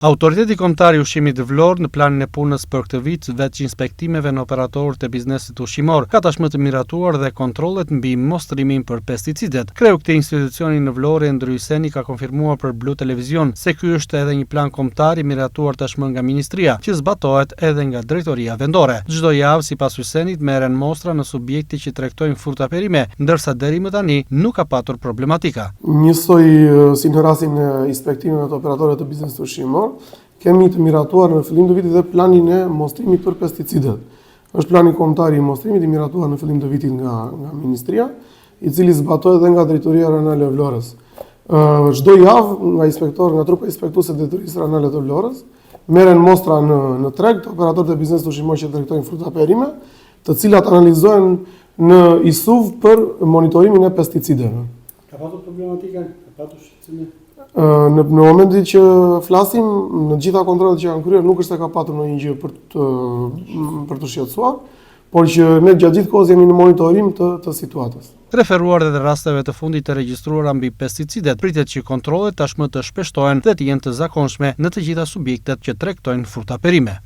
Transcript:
Autoriteti Kombëtar i Ushqimit Vlorë në planin e punës për këtë vit, veç inspektimeve në operatorët e biznesit ushqimor, ka tashmë të miratuar dhe kontrollet mbi mostrimin për pesticidet. Kreu këtij institucioni në Vlorë, Endry Yseni, ka konfirmuar për Blu Televizion se ky është edhe një plan kombëtar i miratuar tashmë nga ministria, që zbatohet edhe nga drejtoria vendore. Çdo javë, sipas Ysenit, merren mostra në subjekte që tregtojnë frutta perime, ndërsa deri më tani nuk ka patur problematika. Njësoj si në rastin e inspektimeve të operatorëve të biznesit ushqimor, kemi të miratuar në fillim të vitit dhe planin e mostrimit për pesticidet. Është plani kombëtar i mostrimit i miratuar në fillim të vitit nga ministria, i cili zbatohet edhe nga drejtoria renale e Vlorës. Çdo javë nga trupa inspektuese të drejtorisë renale të Vlorës merren mostra në treg të operatorëve të biznesit ushqimor që tregtojnë fruta perime, të cilat analizohen në ISUV për monitorimin e pesticideve. Ka patur problematika, ka patur shqetësime? Në momentin që flasim, në gjitha kontrollet që janë kryer, nuk është se ka patur ndonjë gjë për të shqetësuar, por që ne gjatë gjithë kohës jemi në monitorim të situatës. Referuar edhe rasteve të fundit të regjistruara mbi pesticidet, pritet që kontrollet tashmë të shpeshtohen dhe të jenë të zakonshme në të gjitha subjektet që tregtojnë fruta perime.